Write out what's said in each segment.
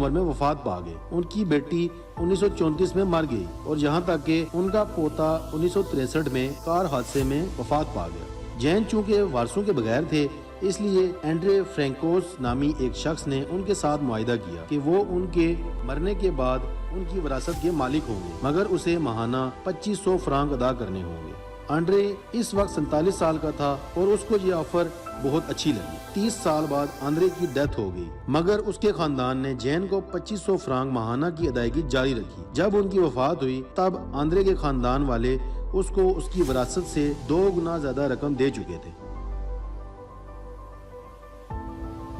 عمر میں وفات پا گئے۔ ان کی بیٹی 1934 میں مر گئی اور یہاں تک کہ ان کا پوتا 1963 میں کار حادثے میں وفات پا گیا۔ جین چونکہ وارثوں کے بغیر تھے، اس لیے اینڈرے فرینکوس نامی ایک شخص نے ان کے ساتھ معاہدہ کیا کہ وہ ان کے مرنے کے بعد ان کی وراثت کے مالک ہوں گے، مگر اسے ماہانہ 2500 فرانک ادا کرنے ہوں گے۔ آنڈرے اس وقت 47 سال کا تھا اور اس کو یہ آفر بہت اچھی لگی۔ 30 سال بعد آنڈرے کی ڈیتھ ہو گئی، مگر اس کے خاندان نے جین کو 2500 فرانک ماہانہ کی ادائیگی جاری رکھی۔ جب ان کی وفات ہوئی تب آنڈرے کے خاندان والے اس کو اس کی وراثت سے 2 گنا زیادہ رقم دے چکے تھے۔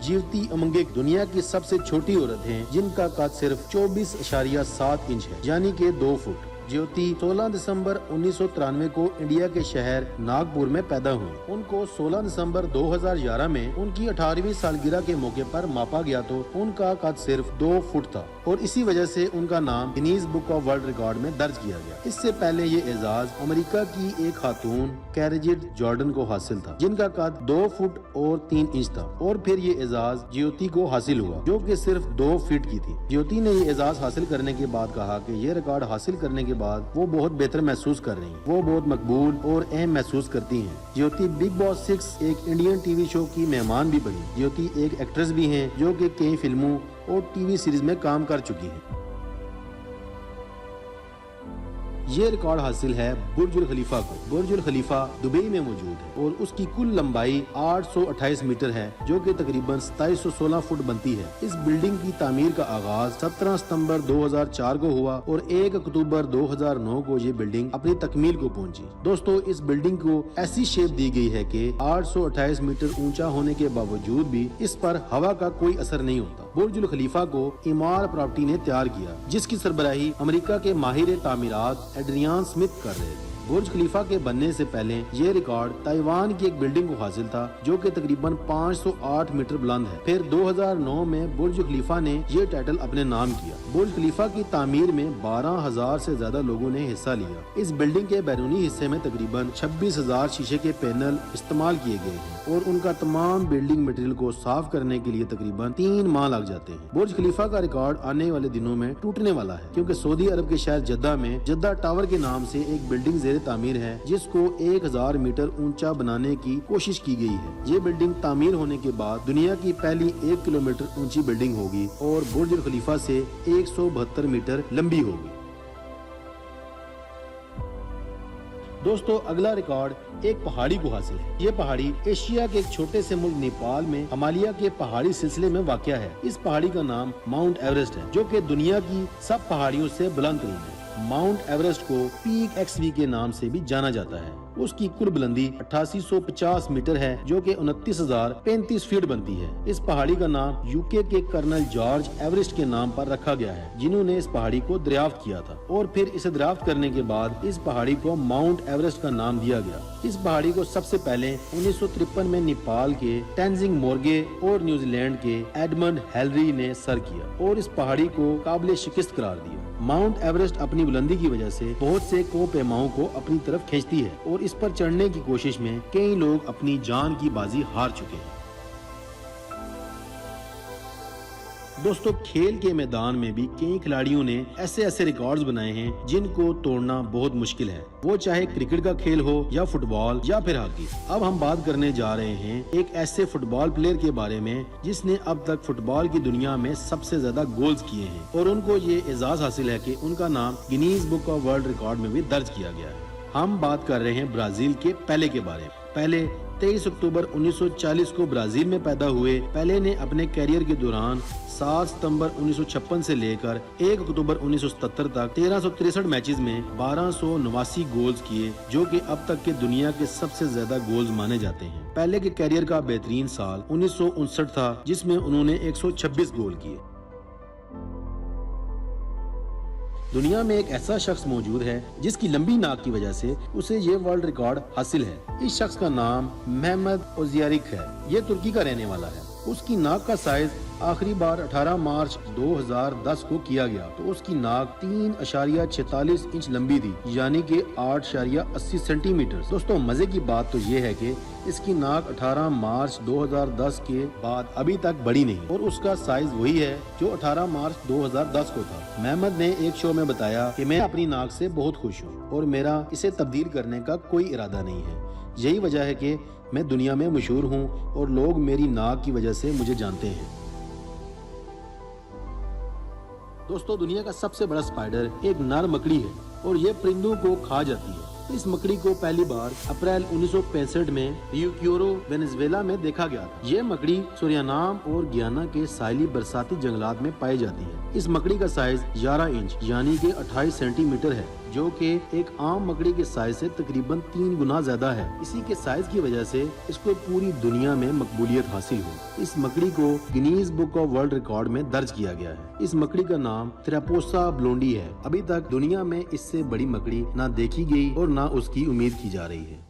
جیوتی امنگیک دنیا کی سب سے چھوٹی عورت ہیں جن کا قد صرف 24.7 انچ ہے، یعنی کہ 2 فٹ۔ جیوتی 16 دسمبر 1993 کو انڈیا کے شہر ناگپور میں پیدا ہوئی۔ ان کو 16 دسمبر 2011 میں ان کی 18ویں سالگرہ کے موقع پر ماپا گیا تو ان کا قد صرف 2 فٹ تھا اور اسی وجہ سے ان کا نام Guinness book of world record میں درج کیا گیا۔ اس سے پہلے یہ اعزاز امریکہ کی ایک خاتون کیرجٹ جارڈن کو حاصل تھا جن کا قد 2 فٹ اور 3 انچ تھا، اور پھر یہ اعزاز جیوتی کو حاصل ہوا جو کہ صرف 2 فٹ کی تھی۔ جیوتی نے یہ اعزاز حاصل کرنے کے بعد کہا کہ یہ ریکارڈ حاصل کرنے کے بعد وہ بہت بہتر محسوس کر رہی ہیں، وہ بہت مقبول اور اہم محسوس کرتی ہیں۔ جیوتی بگ باس 6 ایک انڈین ٹی وی شو کی مہمان بھی بنی۔ جیوتی ایک ایکٹریس بھی ہیں جو کہ کئی فلموں اور ٹی وی سیریز میں کام کر چکی ہیں۔ یہ ریکارڈ حاصل ہے برج الخلیفہ کو۔ برج الخلیفہ دبئی میں موجود ہے اور اس کی کل لمبائی 828 میٹر ہے جو کہ تقریباً 2716 فٹ بنتی ہے۔ اس بلڈنگ کی تعمیر کا آغاز 17 ستمبر 2004 کو ہوا اور 1 اکتوبر 2009 کو یہ بلڈنگ اپنی تکمیل کو پہنچی۔ دوستو، اس بلڈنگ کو ایسی شیپ دی گئی ہے کہ 828 میٹر اونچا ہونے کے باوجود بھی اس پر ہوا کا کوئی اثر نہیں ہوتا۔ برج الخلیفہ کو ایمار پراپرٹی نے تیار کیا جس کی سربراہی امریکہ کے ماہر تعمیرات ایڈریان سمتھ کر رہے تھے۔ برج خلیفہ کے بننے سے پہلے یہ ریکارڈ تائیوان کی ایک بلڈنگ کو حاصل تھا جو کہ تقریباً 508 میٹر بلند ہے۔ پھر 2009 میں برج خلیفہ نے یہ ٹائٹل اپنے نام کیا۔ برج خلیفہ کی تعمیر میں 12,000 سے زیادہ لوگوں نے حصہ لیا۔ اس بلڈنگ کے بیرونی حصے میں تقریباً 26,000 شیشے کے پینل استعمال کیے گئے ہیں اور ان کا تمام بلڈنگ مٹیریل کو صاف کرنے کے لیے تقریباً 3 ماہ لگ جاتے ہیں۔ برج خلیفہ کا ریکارڈ آنے والے دنوں میں ٹوٹنے والا ہے کیونکہ سعودی عرب کے شہر جدہ میں جدہ ٹاور کے نام سے ایک بلڈنگ زیر تعمیر ہے جس کو 1000 میٹر اونچا بنانے کی کوشش کی گئی ہے۔ یہ بلڈنگ تعمیر ہونے کے بعد دنیا کی پہلی 1 کلومیٹر اونچی بلڈنگ ہوگی اور برج خلیفہ سے 172 میٹر لمبی ہوگی۔ دوستو، اگلا ریکارڈ ایک پہاڑی کو حاصل ہے۔ یہ پہاڑی ایشیا کے ایک چھوٹے سے ملک نیپال میں ہمالیہ کے پہاڑی سلسلے میں واقع ہے۔ اس پہاڑی کا نام ماؤنٹ ایورسٹ ہے جو کہ دنیا کی سب پہاڑیوں سے بلند ترین ہے۔ ماؤنٹ ایورسٹ کو پیک ایکس وی کے نام سے بھی جانا جاتا ہے۔ اس کی کل بلندی 8850 میٹر ہے جو کہ 29,035 فٹ بنتی ہے۔ اس پہاڑی کا نام یوکے کے کرنل جارج ایورسٹ کے نام پر رکھا گیا ہے جنہوں نے اس پہاڑی کو دریافت کیا تھا اور پھر اسے دریافت کرنے کے بعد اس پہاڑی کو ماؤنٹ ایورسٹ کا نام دیا گیا۔ اس پہاڑی کو سب سے پہلے 1953 میں نیپال کے تینزنگ مورگے اور نیوزی لینڈ کے ایڈمنڈ ہیلری نے سر کیا اور اس پہاڑی کو قابل شکست قرار دیا۔ ماؤنٹ ایورسٹ اپنی بلندی کی وجہ سے بہت سے کوہ پیماؤں کو اپنی طرف کھینچتی ہے اور اس پر چڑھنے کی کوشش میں کئی لوگ اپنی جان کی بازی ہار چکے ہیں۔ دوستو، کھیل کے میدان میں بھی کئی کھلاڑیوں نے ایسے ریکارڈز بنائے ہیں جن کو توڑنا بہت مشکل ہے، وہ چاہے کرکٹ کا کھیل ہو یا فٹ بال یا پھر ہاکی۔ اب ہم بات کرنے جا رہے ہیں ایک ایسے فٹ بال پلیئر کے بارے میں جس نے اب تک فٹ بال کی دنیا میں سب سے زیادہ گولز کیے ہیں اور ان کو یہ اعزاز حاصل ہے کہ ان کا نام Guinness book of world record میں بھی درج کیا گیا ہے۔ ہم بات کر رہے ہیں برازیل کے پیلے کے بارے میں۔ پہلے 23 اکتوبر 1940 کو برازیل میں پیدا ہوئے پیلے نے اپنے کیریئر کے دوران 7 ستمبر 1956 سے لے کر 1 اکتوبر 1977 تک 1363 میچز میں 1289 گولز کیے جو کہ اب تک کے دنیا کے سب سے زیادہ گولز مانے جاتے ہیں۔ پیلے کے کیریئر کا بہترین سال 1959 تھا جس میں انہوں نے 126 گول کیے۔ دنیا میں ایک ایسا شخص موجود ہے جس کی لمبی ناک کی وجہ سے اسے یہ ورلڈ ریکارڈ حاصل ہے۔ اس شخص کا نام محمد اوزیارک ہے۔ یہ ترکی کا رہنے والا ہے۔ اس کی ناک کا سائز آخری بار 18 مارچ 2010 کو کیا گیا تو اس کی ناک 3.46 انچ لمبی تھی، یعنی کہ 8.80 سینٹی میٹر۔ دوستوں مزے کی بات تو یہ ہے کہ اس کی ناک 18 مارچ 2010 کے بعد ابھی تک بڑی نہیں اور اس کا سائز وہی ہے جو 18 مارچ 2010 کو تھا۔ محمد نے ایک شو میں بتایا کہ میں اپنی ناک سے بہت خوش ہوں اور میرا اسے تبدیل کرنے کا کوئی ارادہ نہیں ہے۔ یہی وجہ ہے کہ میں دنیا میں مشہور ہوں اور لوگ میری ناک کی وجہ سے مجھے جانتے ہیں۔ دوستو دنیا کا سب سے بڑا اسپائڈر ایک نر مکڑی ہے اور یہ پرندوں کو کھا جاتی ہے۔ اس مکڑی کو پہلی بار اپریل 1965 میں ریوکیورو وینزویلا میں دیکھا گیا تھا۔ یہ مکڑی سورینام اور گیانا کے ساحلی برساتی جنگلات میں پائی جاتی ہے۔ اس مکڑی کا سائز 11 انچ یعنی کہ 28 سینٹی میٹر ہے، جو کہ ایک عام مکڑی کے سائز سے تقریباً 3 گنا زیادہ ہے۔ اسی کے سائز کی وجہ سے اس کو پوری دنیا میں مقبولیت حاصل ہوئی۔ اس مکڑی کو Guinness book of world record میں درج کیا گیا ہے۔ اس مکڑی کا نام تھریپوسا بلونڈی ہے۔ ابھی تک دنیا میں اس سے بڑی مکڑی نہ دیکھی گئی اور نہ اس کی امید کی جا رہی ہے۔